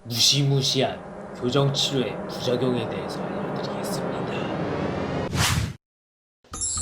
무시무시한 교정치료의 부작용에 대해서 알려드리겠습니다.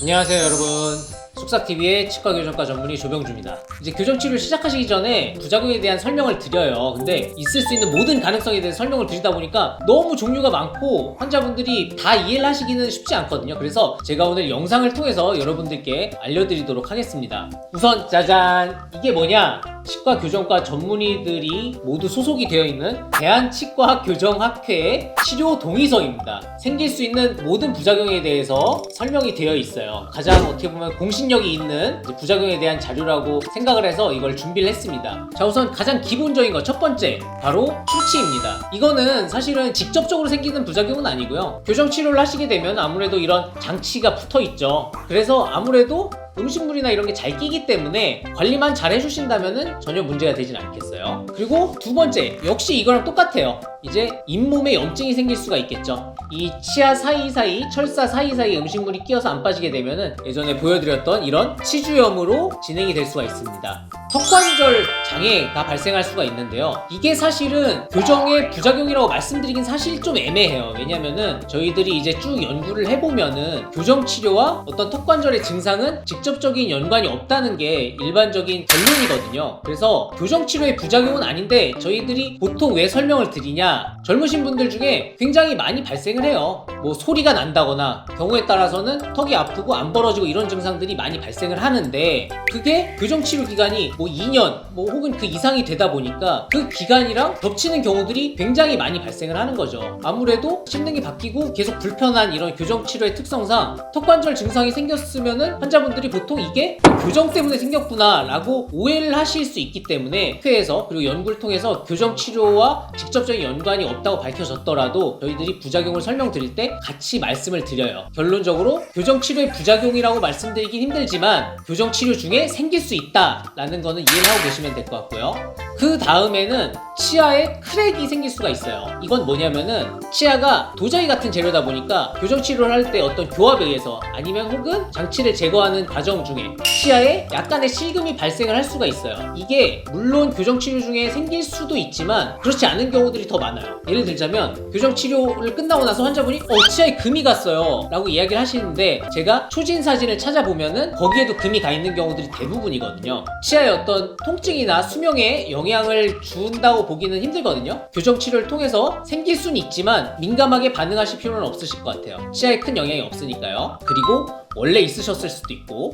안녕하세요 여러분, 쑥삭TV의 치과교정과 전문의 조병주입니다. 이제 교정치료를 시작하시기 전에 부작용에 대한 설명을 드려요. 근데 있을 수 있는 모든 가능성에 대해서 설명을 드리다 보니까 너무 종류가 많고 환자분들이 다 이해를 하시기는 쉽지 않거든요. 그래서 제가 오늘 영상을 통해서 여러분들께 알려드리도록 하겠습니다. 우선 짜잔! 이게 뭐냐? 치과 교정과 전문의들이 모두 소속이 되어 있는 대한치과교정학회의 치료 동의서입니다. 생길 수 있는 모든 부작용에 대해서 설명이 되어 있어요. 가장 어떻게 보면 공신력이 있는 부작용에 대한 자료라고 생각을 해서 이걸 준비를 했습니다. 자, 우선 가장 기본적인 것 첫 번째, 바로 충치입니다. 이거는 사실은 직접적으로 생기는 부작용은 아니고요. 교정치료를 하시게 되면 아무래도 이런 장치가 붙어 있죠. 그래서 아무래도 음식물이나 이런 게 잘 끼기 때문에 관리만 잘 해주신다면 전혀 문제가 되진 않겠어요. 그리고 두 번째, 역시 이거랑 똑같아요. 이제 잇몸에 염증이 생길 수가 있겠죠. 이 치아 사이사이, 철사 사이사이 음식물이 끼어서 안 빠지게 되면은 예전에 보여드렸던 이런 치주염으로 진행이 될 수가 있습니다. 턱관절 장애가 발생할 수가 있는데요. 이게 사실은 교정의 부작용이라고 말씀드리긴 사실 좀 애매해요. 왜냐면은 저희들이 이제 쭉 연구를 해보면은 교정치료와 어떤 턱관절의 증상은 직접적인 연관이 없다는 게 일반적인 결론이거든요. 그래서 교정치료의 부작용은 아닌데 저희들이 보통 왜 설명을 드리냐, 젊으신 분들 중에 굉장히 많이 발생을 해요. 뭐 소리가 난다거나 경우에 따라서는 턱이 아프고 안 벌어지고 이런 증상들이 많이 발생을 하는데, 그게 교정치료 기간이 뭐 2년 혹은 그 이상이 되다 보니까 그 기간이랑 겹치는 경우들이 굉장히 많이 발생을 하는 거죠. 아무래도 심능이 바뀌고 계속 불편한 이런 교정치료의 특성상 턱관절 증상이 생겼으면은 환자분들이 보통 이게 교정 때문에 생겼구나 라고 오해를 하실 수 있기 때문에 학회에서 그리고 연구를 통해서 교정치료와 직접적인 연관이 없다고 밝혀졌더라도 저희들이 부작용을 설명드릴 때 같이 말씀을 드려요. 결론적으로 교정치료의 부작용이라고 말씀드리긴 힘들지만 교정치료 중에 생길 수 있다라는 거는 이해를 하고 계시면 될 것 같고요. 그 다음에는 치아에 크랙이 생길 수가 있어요. 이건 뭐냐면은 치아가 도자기 같은 재료다 보니까 교정치료를 할 때 어떤 교합에 의해서 아니면 혹은 장치를 제거하는 과정 중에 치아에 약간의 실금이 발생을 할 수가 있어요. 이게 물론 교정치료 중에 생길 수도 있지만 그렇지 않은 경우들이 더 많아요. 예를 들자면 교정치료를 끝나고 나서 환자분이 치아에 금이 갔어요 라고 이야기를 하시는데, 제가 초진 사진을 찾아보면은 거기에도 금이 가 있는 경우들이 대부분이거든요. 치아의 어떤 통증이나 수명에 영향을 준다고 보기는 힘들거든요. 교정치료를 통해서 생길 수는 있지만 민감하게 반응하실 필요는 없으실 것 같아요. 치아에 큰 영향이 없으니까요. 그리고 원래 있으셨을 수도 있고,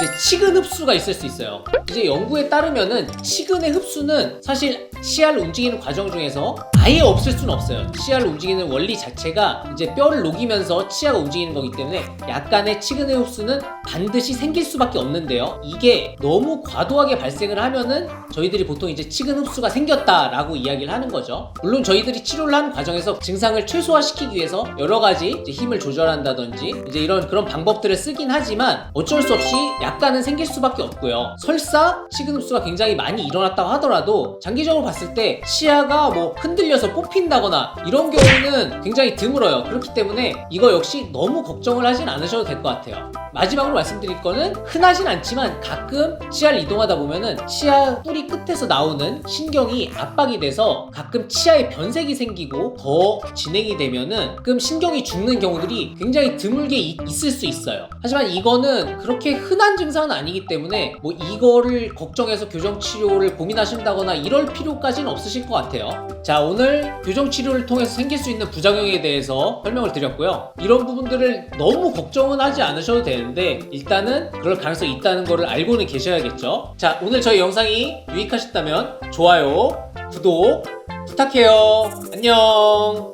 이제 치근 흡수가 있을 수 있어요. 이제 연구에 따르면은 치근의 흡수는 사실 치아를 움직이는 과정 중에서 아예 없을 수는 없어요. 치아를 움직이는 원리 자체가 이제 뼈를 녹이면서 치아가 움직이는 거기 때문에 약간의 치근의 흡수는 반드시 생길 수밖에 없는데요. 이게 너무 과도하게 발생을 하면은 저희들이 보통 이제 치근 흡수가 생겼다라고 이야기를 하는 거죠. 물론 저희들이 치료를 하는 과정에서 증상을 최소화시키기 위해서 여러 가지 이제 힘을 조절한다든지 이제 이런 그런 방법들을 쓰긴 하지만 어쩔 수 없이 약간은 생길 수밖에 없고요. 설사 치근 흡수가 굉장히 많이 일어났다고 하더라도 장기적으로 봤을 때 치아가 뭐 흔들려서 뽑힌다거나 이런 경우는 굉장히 드물어요. 그렇기 때문에 이거 역시 너무 걱정을 하진 않으셔도 될 것 같아요. 마지막으로 말씀드릴 거는 흔하진 않지만 가끔 치아를 이동하다 보면은 치아 뿌리 끝에서 나오는 신경이 압박이 돼서 가끔 치아에 변색이 생기고 더 진행이 되면은 가끔 신경이 죽는 경우들이 굉장히 드물게 있을 수 있어요. 하지만 이거는 그렇게 흔한 증상은 아니기 때문에 뭐 이거를 걱정해서 교정치료를 고민하신다거나 이럴 필요까지는 없으실 것 같아요. 자, 오늘 교정치료를 통해서 생길 수 있는 부작용에 대해서 설명을 드렸고요. 이런 부분들을 너무 걱정은 하지 않으셔도 되는데 일단은 그럴 가능성이 있다는 거를 알고는 계셔야겠죠. 자, 오늘 저희 영상이 유익하셨다면 좋아요, 구독 부탁해요. 안녕.